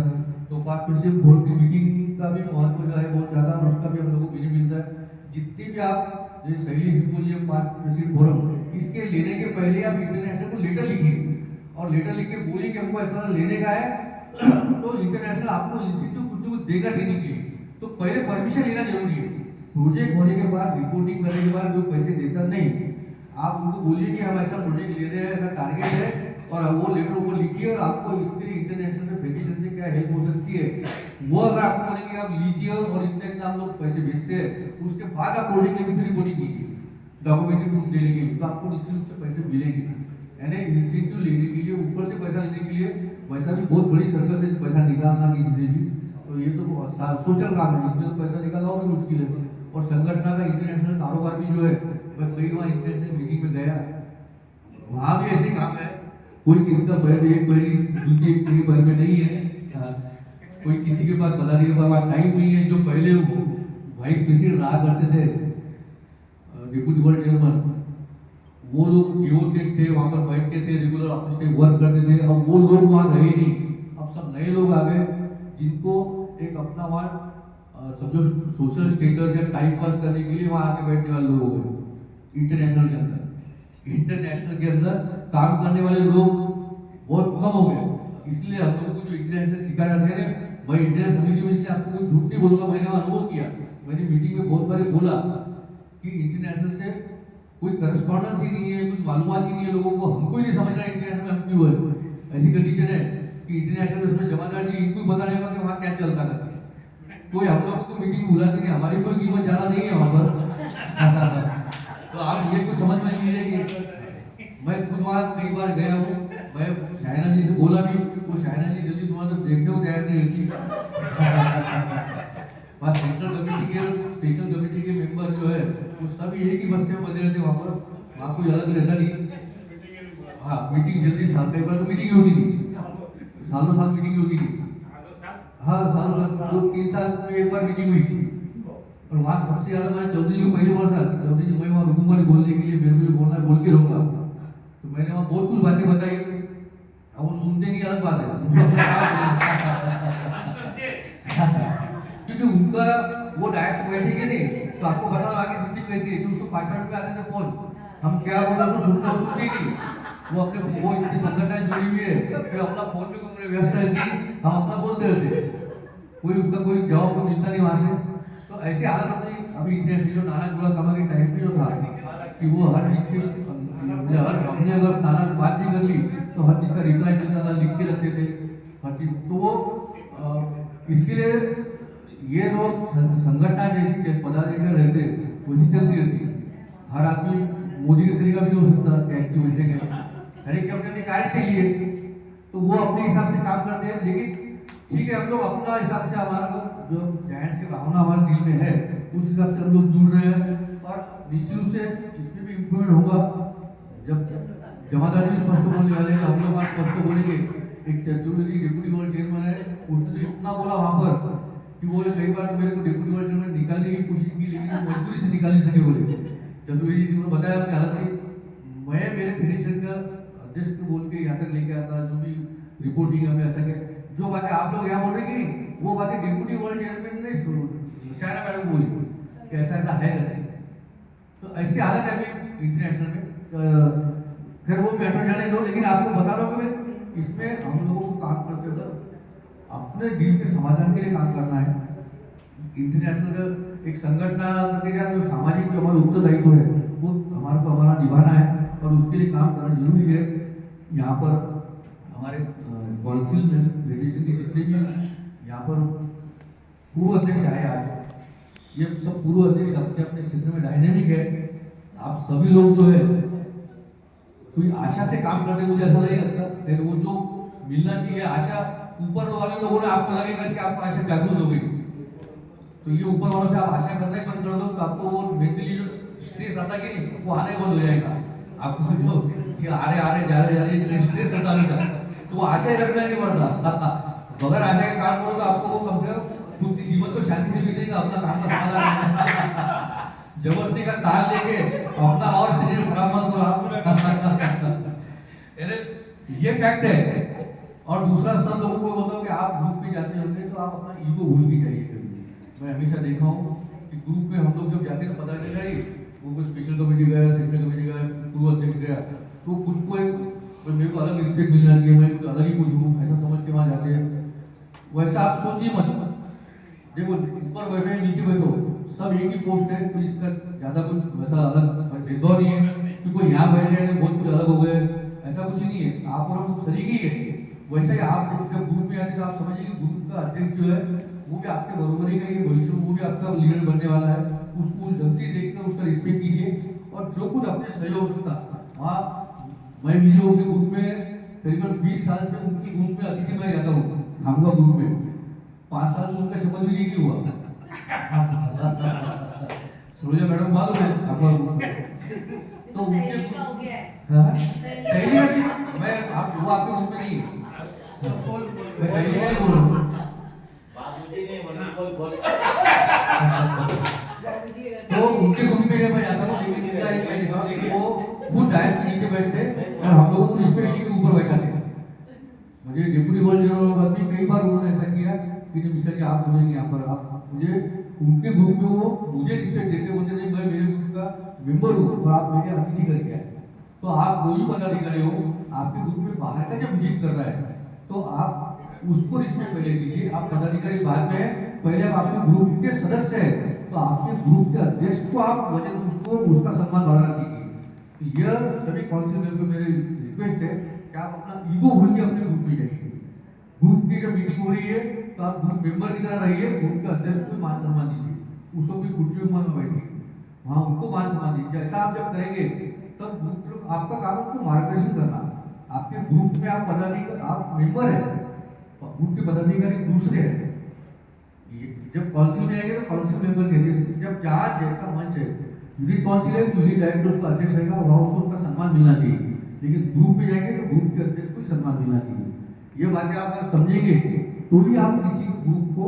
तो पास पैसिफिक फोरम की मीटिंग का भी महत्व जो है बहुत ज़्यादा, और उसका भी हम लोगों को बेनिफिट मिलता है। जितने भी आप जैसे सहेली सिंपोजियम, पास पैसिफिक फोरम, इसके लेने के पहले आप इंटरनेशनल को लेटर लिखिए, और लेटर लिख के बोलिए कि हमको ऐसा लेने का है। तो इंटरनेशनल आपको इंस्टीट्यूट कुछ कुछ देगा ट्रेनिंग के लिए, तो पहले परमिशन लेना जरूरी है। प्रोजेक्ट होने के बाद, रिपोर्टिंग करने के बाद जो पैसे देता नहीं, आप उनको बोलिए कि हम ऐसा प्रोजेक्ट ले रहे हैं, ऐसा टारगेट है, और वो लेटर ऊपर लिखिए, और आपको इसके लिए इंटरनेशनल से फेडरेशन से क्या हेल्प हो सकती है वो अगर आपको बोलेंगे आप लीजिए, और इतने हम लोग पैसे भेजते हैं, उसके बाद आप प्रोजेक्ट लेके फिर रिपोर्टिंग कीजिए डॉक्यूमेंट्री प्रूफ देने के लिए, तो आपको निश्चित रूप से पैसे मिलेंगे। यानी इंसेंटिव लेने के लिए, ऊपर से पैसा लेने के लिए, वैसा भी बहुत बड़ी सर्कल से पैसा निकालना किसी से भी, तो ये तो सोशल काम है, इसमें तो पैसा निकालना और भी मुश्किल है। और संगठन का इंटरनेशनल कारोबार भी जो है, मैं कई बार इंटरनेशनल मीटिंग में गया, वहाँ भी ऐसे काम है, कोई किसी का पैर एक पैर जूती एक पैर में नहीं है, कोई किसी के पास बता दिया बाबा टाइम नहीं है। जो पहले वो वाइस प्रेसिडेंट रहा करते थे, डिप्टी वर्ल्ड चेयरमैन, वो लोग यूरोटेक थे, वहाँ पर बैठते थे, रेगुलर ऑफिस से वर्क करते थे। अब वो लोग वहाँ रहे नहीं, अब सब नए लोग आ गए, जिनको एक अपना वहाँ समझो सोशल स्टेटस या टाइम पास करने के लिए वहाँ आके बैठने वाले लोग हो गए। इंटरनेशनल के अंदर काम करने वाले लोग बहुत कम हो गए। इसलिए हम लोगों को जो इंटरनेशनल सिखा जाते हैं, मैं इंटरनेशनल समिति में इसलिए आपको कुछ झूठ नहीं बोलूंगा, मैंने अनुभव किया, मैंने मीटिंग में बहुत बार बोला कि इंटरनेशनल से कोई करस्पॉन्डेंस ही नहीं है, कुछ मालूमात ही नहीं है लोगों को, हमको ही नहीं समझ रहा इंटरनेशनल में हम क्यों है। ऐसी कंडीशन है कि इंटरनेशनल में उसमें जमादार जी इनको पता नहीं होगा कि वहाँ क्या चलता है। कोई हम लोगों को मीटिंग बुलाते नहीं, हमारी कोई कीमत ज्यादा नहीं है वहाँ पर। तो आप ये कुछ समझ में लीजिए कि मैं खुद वहाँ कई बार गया हूँ, मैं शायना जी से बोला भी, वो शायना जी जल्दी तुम्हारा तो देखने को तैयार नहीं होती। वहाँ सेंट्रल कमेटी के, स्पेशल कमेटी के मेंबर जो है, वो सब एक ही बस्ते में बंधे रहते वहाँ पर, वहाँ कोई अलग रहता नहीं। हाँ, मीटिंग जल्दी साल, कई बार तो मीटिंग होती नहीं, सालों साल मीटिंग होती नहीं। हाँ, सालों 2-3 साल में एक बार मीटिंग हुई थी। और वहाँ सबसे ज्यादा मैंने चौधरी जी को पहले बोला था, चौधरी जी मैं वहाँ रुकूंगा नहीं बोलने के लिए, मेरे को बोलना है, बोल के रहूंगा। तो मैंने वहाँ बहुत कुछ बातें बताई, अब वो सुनते नहीं, अलग बात है। क्योंकि उनका वो डायरेक्ट बैठेंगे नहीं, तो आपको बता दो आगे सिस्टम कैसी है कि उसको 5 मिनट में आते थे फोन, हम क्या बोल रहे हैं सुनते हो, सुनते ही नहीं। वो अपने वो इतनी संगठन जुड़ी हुई है कि अपना फोन पे घूम रहे व्यस्त रहती, हम अपना बोलते रहते, कोई उसका कोई जवाब तो मिलता नहीं वहां से। तो ऐसी हालत अपनी अभी इंटरनेशनल जो नाना जुड़ा समय के टाइम पे जो था कि वो हर चीज के हर हमने अगर नाना से बात भी कर ली तो हर चीज का रिप्लाई मिलता था, लिख के रखते थे हर चीज। तो वो इसके लिए ये लोग संगठन जैसी पदाधिकारी रहते वैसी चलती रहती। हर आदमी मोदी के तरीका भी नहीं हो सकता एक्टिव बैठने के, हर एक अपने कार्य से लिए, तो वो अपने हिसाब से काम करते हैं। लेकिन ठीक है, हम लोग अपना हिसाब से, हमारा जो जायंट से भावना हमारे दिल में है उस हिसाब से हम लोग जुड़ रहे हैं। और निश्चित रूप से इसमें भी इम्प्रूवमेंट होगा जब जमादारी भी स्पष्ट बोलने वाले हैं, हम लोग आज स्पष्ट बोलेंगे। एक चतुर्वेदी डिप्टी वर्ल्ड चेयरमैन है, उसने तो इतना बोला वहां पर कि बोले कई बार तो मेरे को डिप्टी वर्ल्ड चेयरमैन निकालने की कोशिश की, लेकिन मजदूरी से निकाल नहीं सके। बोले चतुर्वेदी जी ने बताया अपनी हालत में, मैं मेरे फेडरेशन का अध्यक्ष बोल के यहाँ तक लेके आता, जो भी रिपोर्टिंग हमें ऐसा के जो बातें आप लोग यहाँ बोल रहे कि नहीं, वो बातें डिप्टी वर्ल्ड चेयरमैन ने शायरा मैडम बोली कि ऐसा ऐसा है करके। तो ऐसी हालत है अभी इंटरनेशनल में। फिर वो मैटर जाने दो, लेकिन आपको बता रहा हूँ कि इसमें हम लोगों को काम करते वक्त अपने दिल के समाधान के लिए काम करना है। इंटरनेशनल एक संगठन के साथ जो सामाजिक जो हमारा उत्तरदायित्व है वो हमारा निभाना है, और उसके लिए काम करना जरूरी है। यहाँ पर हमारे काउंसिल में फेडरेशन के जितने भी यहाँ पर पूर्व अध्यक्ष आए आज, ये सब पूर्व अध्यक्ष अपने अपने क्षेत्र में डायनेमिक है। आप सभी लोग जो है कोई आशा से काम करते, मुझे ऐसा नहीं लगता। वो जो मिलना चाहिए आशा, ऊपर वाले लोगों ने आपको लगेगा कि आपको आशा जागरूक हो गई, तो ये ऊपर वालों से आप आशा करना ही बंद कर दो, तो आपको वो मेंटली जो स्ट्रेस आता कि नहीं वो आने बंद हो जाएगा। आपको जो कि आ रहे जा रहे स्ट्रेस होता हमेशा, तो वो आशय रखना नहीं पड़ता। बगैर आशय का काम करो तो आपको वो कम से कम कुछ जीवन तो शांति से बीतेगा, अपना काम का समाधान जबरदस्ती का ताल लेके अपना और शरीर खराब मत करो आप। ये फैक्ट है। और दूसरा सब लोगों को होता है कि आप ग्रुप में जाते होंगे तो आप अपना ईगो भूल के जाइए कभी। मैं हमेशा देखा हूँ कि ग्रुप में हम लोग जब जाते हैं तो पता चलेगा ही वो कोई स्पेशल कमेटी गया, सेंट्रल कमेटी गया, टूर अध्यक्ष गया, तो कुछ को मेरे को अलग रिस्पेक्ट मिलना चाहिए, मैं कुछ अलग ही कुछ हूँ ऐसा समझ के वहाँ जाते हैं। वैसा आप सोचिए मत। देखो ऊपर बैठे नीचे बैठो सब एक ही पोस्ट है, तो इसका ज्यादा कुछ वैसा अलग भेदभाव नहीं है कि कोई यहाँ बैठ गए तो बहुत कुछ अलग हो गए, ऐसा कुछ नहीं है। आप और हम सब सरीके ही है। वैसे ही आप जब ग्रुप में आते तो आप समझिए कि ग्रुप का अध्यक्ष जो है वो भी आपके बरोबर ही का ही भविष्य में वो भी आपका लीडर बनने वाला है। उसको उस ढंग से देखकर उसका रिस्पेक्ट कीजिए और जो कुछ अपने सहयोग होता वहाँ मैं भी जो उनके ग्रुप में करीबन 20 साल से उनके ग्रुप में अतिथि मैं जाता हूँ खामगा ग्रुप में, 5 साल से उनका शपथ भी नहीं हुआ। सुरजा मैडम मालूम है खामगा ग्रुप में, तो उनके सही है कि मैं आप वो आपके ग्रुप में नहीं है, मैं सही नहीं बोल रहा हूँ। तो उनके ग्रुप में जब मैं जाता हूँ लेकिन इनका एक मैं देखा कि वो खुद डायस के नीचे बैठते और हम लोगों को रिस्पेक्ट के ऊपर बैठाते। मुझे डिप्टी वर्ल्ड जनरल आदमी कई बार उन्होंने ऐसा किया कि नहीं मिश्रा जी आप बोलेंगे यहाँ पर आप मुझे उनके ग्रुप में वो मुझे रिस्पेक्ट देते बोलते नहीं मैं मेरे ग्रुप का मेंबर हूँ और आप मेरे अतिथि करके आए। तो आप कोई पदाधिकारी हो आपके ग्रुप में बाहर का जब विजिट कर रहा है तो आप उसको रिस्पेक्ट पहले दीजिए। आप पदाधिकारी बाद में, पहले आप आपके ग्रुप के सदस्य हैं तो आपके ग्रुप के अध्यक्ष को आप वजन उसको उसका सम्मान बढ़ाना सीखिए। यह सभी काउंसिल मेंबर मेरी रिक्वेस्ट है कि आप अपना ईगो भूल के अपने ग्रुप में जाइए। ग्रुप की जब मीटिंग हो रही है तो आप ग्रुप मेंबर की तरह रहिए, ग्रुप के अध्यक्ष को मान सम्मान दीजिए, उसको भी कुर्सी में बैठिए वहाँ उनको मान सम्मान दीजिए। ऐसा आप जब करेंगे तब ग्रुप लोग आपका काम है उनको मार्गदर्शन करना। आपके ग्रुप में आप पदाधिकारी आप मेंबर है, ग्रुप के पदाधिकारी दूसरे हैं। जब काउंसिल में आएंगे तो काउंसिल मेंबर कहते हैं, जब जहाँ जैसा मंच है यूनिट काउंसिल है तो यूनिट डायरेक्टर उसका अध्यक्ष रहेगा वहाँ उसको उसका सम्मान मिलना चाहिए, लेकिन ग्रुप में जाएंगे तो ग्रुप के अध्यक्ष को सम्मान मिलना चाहिए। ये बातें आप अगर समझेंगे तो ही आप किसी ग्रुप को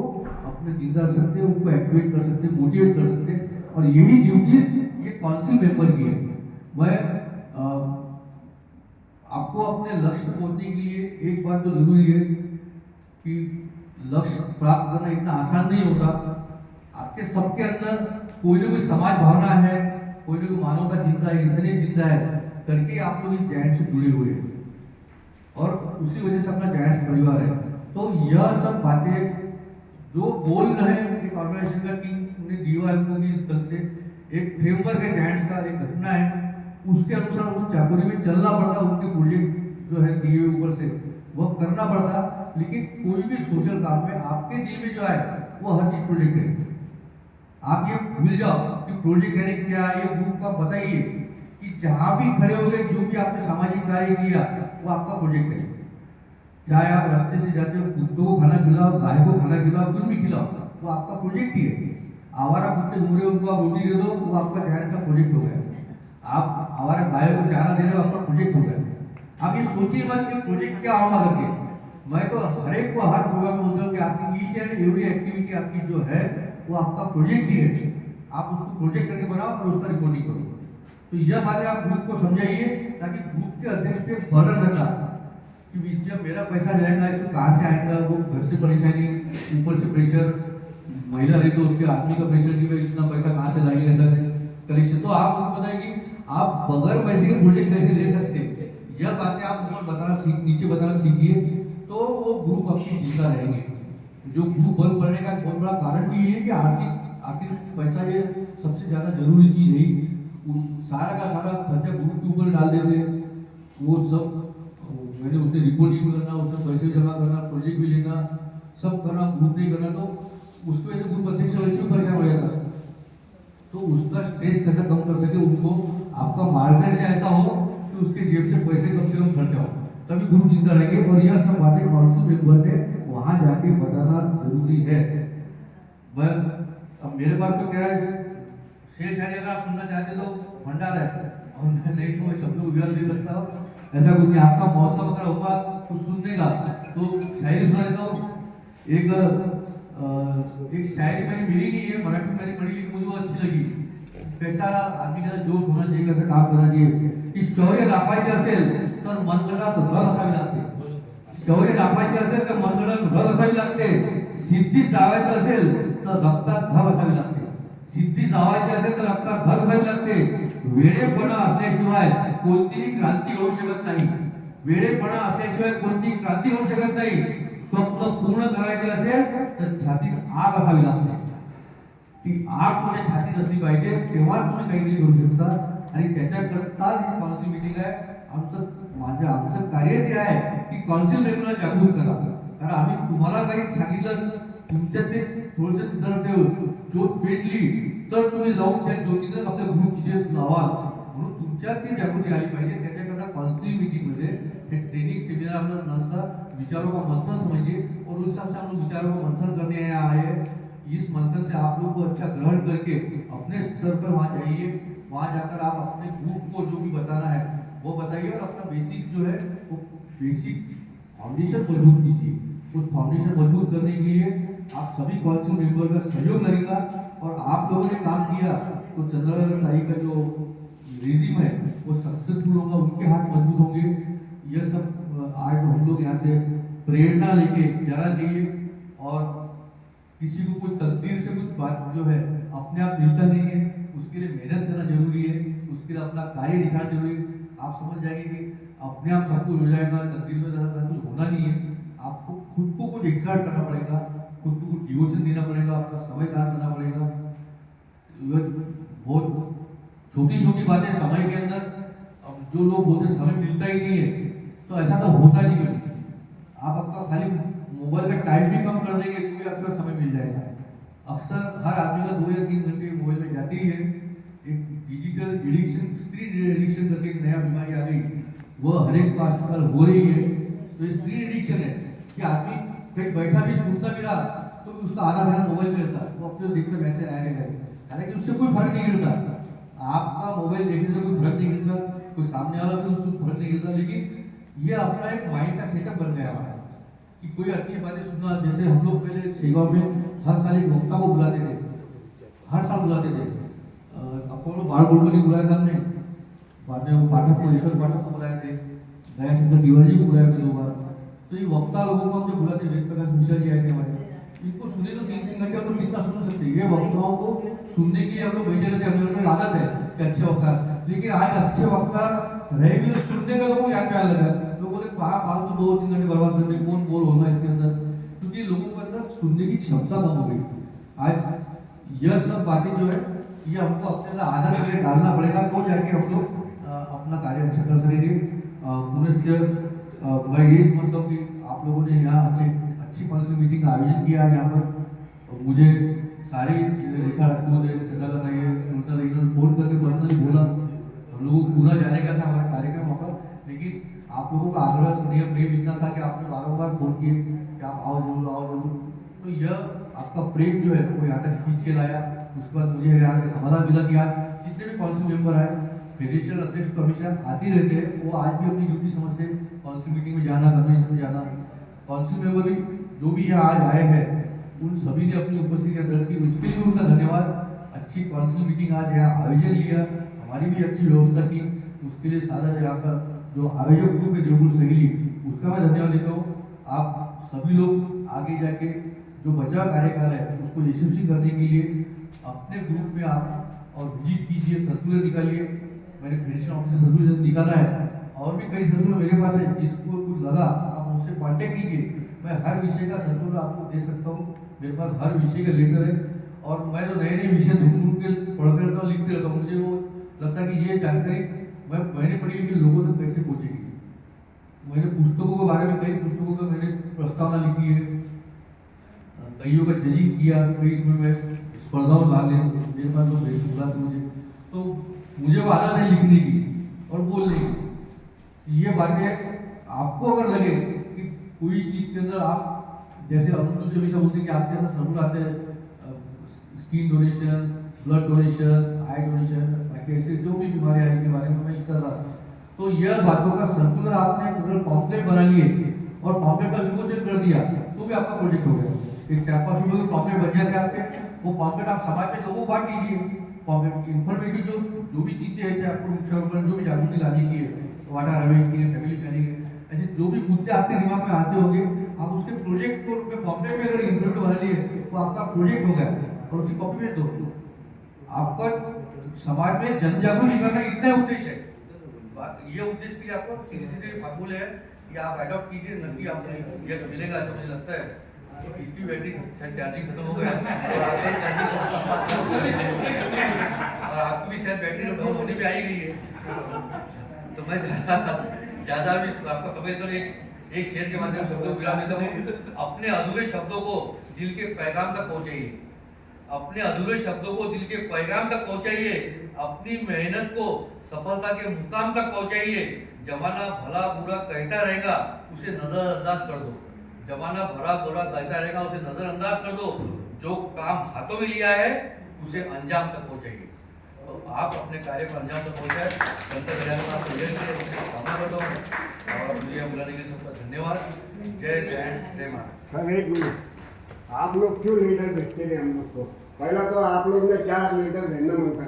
अपने जिंदा रख सकते हैं, उनको एक्टिवेट कर सकते हैं, मोटिवेट कर सकते हैं। और यही ड्यूटीज ये काउंसिल मेंबर की है। मैं आपको अपने लक्ष्य पहुंचने के लिए एक बात तो जरूरी है कि लक्ष्य प्राप्त करना इतना आसान नहीं होता। आपके सबके अंदर कोई ना कोई समाज भावना है, कोई ना कोई मानवता जिंदा है, इंसानियत जिंदा है करके आप लोग इस जायंट से जुड़े हुए हैं और उसी वजह से अपना जायंट परिवार है। तो यह सब बातें जो बोल रहे हैं एक ऑर्गेनाइजेशन का कि उन्हें दिया है उनको इस ढंग से एक फ्रेमवर्क है जायंट्स का, एक घटना है उसके अनुसार उस चाकुरी में चलना पड़ता, उनके प्रोजेक्ट जो है दिए ऊपर से वह करना पड़ता। लेकिन कोई भी सोशल काम में आपके दिल में जो है वो हर चीज प्रोजेक्ट है। आप ये भूल जाओ कि प्रोजेक्ट यानी क्या है, ये ग्रुप का बताइए कि जहां भी खड़े हो गए जो भी आपने सामाजिक कार्य किया वो आपका प्रोजेक्ट है। चाहे आप रास्ते से जाते हो कुत्तों को खाना खिलाओ, गाय को खाना खिलाओ, कुछ भी खिलाओ, वो आपका प्रोजेक्ट ही है। आवारा कुत्ते घूम रहे उनको आप रोटी दे दो वो आपका जायंट का प्रोजेक्ट हो गया। आप आवारा गाय को चारा दे रहे हो आपका प्रोजेक्ट हो गया। आप ये सोचिए मत कि प्रोजेक्ट क्या होगा करके। मैं तो हर एक को हर प्रोग्राम में बोलता हूँ कि आपकी ईच एंड एवरी एक्टिविटी आपकी जो है वो आपका प्रोजेक्ट ही है। आप उसको प्रोजेक्ट करके बनाओ और उसका रिपोर्टिंग करो। तो यह बातें आप ग्रुप को समझाइए ताकि ग्रुप के अध्यक्ष पे बर्डन रहता कि जब मेरा पैसा जाएगा इसको कहाँ से आएगा, वो घर से परेशानी, ऊपर से प्रेशर, महिला रही तो उसके आदमी का प्रेशर कि भाई इतना पैसा कहाँ से लाएंगे ऐसा कलेक्शन। तो आप उनको बताएं कि आप बगैर पैसे के प्रोजेक्ट कैसे ले सकते हैं। यह बातें आप ऊपर बताना नीचे बताना सीखिए तो वो ग्रुप आपकी जिंदा रहेंगे। जो ग्रुप बंद पड़ने का बहुत बड़ा कारण भी ये है कि आखिर पैसा ये सबसे ज्यादा जरूरी चीज है। सारा का सारा खर्चा ग्रुप के ऊपर डाल देते, वो सब मैंने उसने रिपोर्टिंग करना, उसने पैसे जमा करना, प्रोजेक्ट भी लेना, सब करना, ग्रुप नहीं करना, तो उसकी वजह से ग्रुप अध्यक्ष वैसे भी परेशान हो जाता। तो उसका स्ट्रेस कैसा कम कर सके, उनको आपका मार्गदर्शन ऐसा हो कि उसके जेब से पैसे कम से कम खर्चा हो, तभी ग्रुप जिंदा रहेंगे। और यह सब बातें काउंसिल मेंबर ने वहां जाके बताना जरूरी है। मैं अब मेरे पास तो क्या है, शेष है, अगर आप सुनना चाहते तो भंडार है और नहीं तो मैं शब्द उजाड़ दे सकता हूँ। ऐसा कुछ नहीं, आपका मौसम अगर होगा कुछ सुनने का तो शायरी सुना देता हूँ। एक शायरी मैंने मिली नहीं है, मराठी मैंने पढ़ी लेकिन मुझे वो अच्छी लगी। कैसा आदमी का जोश होना चाहिए, कैसा काम करना चाहिए की शौर्य दाखवायचे असेल तर मनगटात रग असावी लागते। शौर्य दाखवायचे असेल तर मनगटात रग असावी लागते। सिद्धी जावायचं असेल तर रक्तात धग असावी लागते। सिद्धी जावायची असेल तर रक्तात धग असावी लागते। वेडेपणा असल्याशिवाय कोणतीही क्रांती होऊ शकत नाही। वेडेपणा असल्याशिवाय कोणतीही क्रांती होऊ शकत नाही। स्वप्न पूर्ण करायचे असेल तर छातीत आग असावी लागते। ती आग तुमच्या छातीत असली पाहिजे, तेव्हाच तुम्ही काहीतरी करू शकता। आणि त्याच्याकरताच ही कौन्सिल मीटिंग आहे। आमचं कार्य जे आहे की कौन्सिल मेंबरला जागृत करा। कारण आम्ही तुम्हाला काही सांगितलं, तुमच्या ते थोडंसं जर ते ज्योत पेटली तर तुम्ही जाऊन त्या ज्योतीनं आपल्या ग्रुपची जे लावाल, म्हणून तुमच्यात ती जागृती आली पाहिजे। त्याच्याकरता कौन्सिल मीटिंग मध्ये हे ट्रेनिंग सेमिनार आपलं नसतं, विचारों का मंथन समझिए और उस हिसाब से हम लोग विचारों का मंथन करने आए हैं। इस मंथन से आप लोग को अच्छा ग्रहण करके अपने स्तर पर वहां जाइए। वहां जाकर आप अपने ग्रुप को जो भी बताना है वो बताइए और अपना बेसिक जो है वो बेसिक फाउंडेशन मजबूत कीजिए। उस फाउंडेशन मजबूत करने के लिए आप सभी कौंसिल मेंबर का सहयोग लगेगा। और आप लोगों ने काम किया तो चंद्रलेखा ताई का जो रिजिम है वो सक्सेसफुल होगा, उनके हाथ मजबूत होंगे। यह सब आज हम लोग यहाँ से प्रेरणा लेके जाना चाहिए। और किसी को कोई तकदीर से कुछ बात जो है अपने आप मिलता नहीं है, उसके लिए मेहनत करना जरूरी है, उसके लिए अपना कार्य दिखाना जरूरी है। आप समझ जाएंगे कि अपने आप सब कुछ हो जाएगा, तकदीर में ज़्यादा कुछ होना नहीं है। आपको खुद को कुछ एक्सर्ट करना पड़ेगा, खुद को कुछ डिवोशन देना पड़ेगा, अपना समय दान करना पड़ेगा। बहुत छोटी छोटी बातें समय के अंदर, अब जो लोग बोलते समय मिलता ही नहीं है, तो ऐसा तो होता नहीं कभी। आप आपका खाली मोबाइल का टाइम भी कम कर देंगे तो भी आपका समय मिल जाएगा। अक्सर हर आदमी का 2 या 3 घंटे मोबाइल में जाते ही है। एक डिजिटल एडिक्शन, स्क्रीन एडिक्शन करके एक नया बीमारी आ गई, वह हर एक पास आजकल हो रही है। तो ये स्क्रीन एडिक्शन है कि आदमी कहीं बैठा भी सुनता भी रहा तो भी उसका आधा ध्यान मोबाइल में रहता, वो अपने देखते वैसे रहेगा। हालांकि उससे कोई फर्क नहीं गिरता, आपका मोबाइल देखने से कोई फर्क नहीं गिरता, कोई सामने वाला भी उससे फर्क नहीं गिरता। लेकिन ये अपना एक माइंड का सेटअप बन गया हमारा कि कोई अच्छी बातें सुनना। जैसे हम लोग पहले शेगांव में हर साल एक वक्ता को बुलाते थे, हर साल बुलाते थे। आपको लोग बाल गोलबली बुलाया था हमने, बाद में वो पाठक को, ईश्वर पाठक को बुलाए थे, दया शंकर तिवारी जी को बुलाया थे 2 बार। तो ये वक्ता लोगों को हम जो बुलाते, वेद प्रकाश मिश्रा जी आए थे हमारे, इनको सुने तो 3-3 घंटे हम लोग कितना सुन सकते हैं। ये वक्ताओं को सुनने की हम लोग भेजे रहते, हम लोगों को आदत है कि अच्छे वक्ता। लेकिन आज अच्छे वक्ता रहे भी तो सुनने का लोगों को याद क्या लगा, लोगों ने फालतू 2-3 घंटे बर्बाद करते, कौन बोल होना इसके अंदर, क्योंकि लोगों के अंदर सुनने की क्षमता कम हो गई। आज यह सब बातें जो है ये हमको अपने अंदर आदत में डालना पड़ेगा, तो जाके हम लोग अपना कार्य अच्छा कर सकेंगे। पुनश्च मैं यही समझता हूँ कि आप लोगों ने यहाँ अच्छी कौंसिल मीटिंग का आयोजन किया है। यहाँ पर मुझे सारी रेखा राजपूत है, चंद्रलेखा ताई है, सुनीता ताई ने फोन करके पर्सनली बोला, हम लोगों को पूरा जाने का था हमारे कार्यक्रम पर, लेकिन आप लोगों का आग्रह स्नेह प्रेम इतना था कि आपने बार फोन किए कि आप आओ जरूर, आओ जरूर। तो यह आपका प्रेम जो है वो यहाँ तक खींच के लाया। उसके बाद मुझे यहाँ समाधान मिला कि आज जितने भी कौंसिल मेंबर आए, फेडरेशन अध्यक्ष तो हमेशा आते ही रहते हैं, वो आज भी अपनी ड्यूटी समझते हैं कौंसिल मीटिंग में जाना, कन्वेंशन में जाना। कौंसिल मेंबर भी जो भी यहाँ आज आए हैं उन सभी ने अपनी उपस्थिति दर्ज की, उसके लिए उनका धन्यवाद। अच्छी कौंसिल मीटिंग आज यहाँ आयोजन लिया, हमारी भी अच्छी व्यवस्था की, उसके लिए सारा यहाँ का जो आयोजक ग्रुप है देवगुरु सहेली, उसका मैं धन्यवाद देता हूँ। आप सभी लोग आगे जाके जो बचा कार्यकाल है उसको यशस्वी करने के लिए अपने ग्रुप में आप और विजिट कीजिए, सर्कुलर निकालिए। मैंने फेडरेशन ऑफिस से सर्कुलर निकाला है, और भी कई सर्कुलर मेरे पास है, जिसको कुछ लगा आप मुझसे कांटेक्ट कीजिए। मैं हर विषय का सर्कुलर आपको दे सकता हूँ, मेरे पास हर विषय का लेटर है। और मैं तो नए नए विषय ढूंढ के पढ़ते रहता हूँ, लिखते रहता हूँ। मुझे वो लगता है कि ये जानकारी मैंने पढ़ी लेकिन लोगों तक कैसे पहुँचेगी। मैंने पुस्तकों के बारे में कई पुस्तकों का मैंने प्रस्तावना लिखी है, कईयों का जजिंग किया, कई इसमें मैं स्पर्धाओं में भाग लिया, मेरे पास लोग भेज बुलाते मुझे, तो मुझे वो आदत है लिखने की और बोलने की। ये बातें आपको अगर लगे कि कोई चीज़ के अंदर आप जैसे अरुण से हमेशा बोलते हैं कि आपके साथ सबूत आते हैं, स्किन डोनेशन, ब्लड डोनेशन, आई डोनेशन, कैसे जो भी बीमारी आई के बारे में मैं लिखता था, तो यह बातों का सर्कुलर आपने अगर पॉम्पलेट बना लिए और पॉम्पलेट का विमोचन कर दिया तो भी आपका प्रोजेक्ट हो गया। एक 4-5 रुपये का पॉम्पलेट बन जाते आपके, वो पॉम्पलेट आप समाज में लोगों को बांट दीजिए। पॉम्पलेट इंफॉर्मेटिव जो भी चीजें हैं, चाहे आपको वृक्षारोपण पर जो भी जागृति लाने की है, वाटर रमेश की है, फैमिली प्लानिंग है, ऐसे जो भी मुद्दे आपके दिमाग में आते होंगे, आप उसके प्रोजेक्ट को उसमें पॉम्पलेट में अगर इंप्लीमेंट बना लिए तो आपका प्रोजेक्ट हो गया और उसकी कॉपी भेज दो। आपका समाज में जन जागरूक करना इतना उद्देश्य है। ये उद्देश्य भी आपको सीधे सीधे फार्मूले है कि आप अडॉप्ट कीजिए, नकली आपको यश मिलेगा ऐसा मुझे लगता है। इसकी बैटरी शायद चार्जिंग खत्म हो गया और आपकी भी शायद बैटरी डाउन होने पे आई गई है। तो मैं ज्यादा भी आपका समय तो एक शेर के माध्यम से शब्दों को विराम देता हूँ। अपने अधूरे शब्दों को दिल के पैगाम तक पहुंचाइए, अपने अधूरे शब्दों को दिल के पैगाम तक पहुंचाइए, अपनी मेहनत को सफलता के मुकाम तक पहुंचाइए। जमाना भला बुरा कहता रहेगा, उसे नजरअंदाज कर दो। जमाना भला बुरा कहता रहेगा, उसे नजरअंदाज कर दो। जो काम हाथों में लिया है उसे अंजाम तक पहुंचाइए। तो आप अपने कार्य को अंजाम तक पहुंचाए, जनता कल्याण का कामना करता हूँ और मुझे बुलाने के लिए सबका धन्यवाद। जय जय जय माता। सर एक मिनट, आप लोग क्यों लीडर भेजते थे हम लोग को? पहला तो आप लोग ने 4 लीडर भेजना मांगा।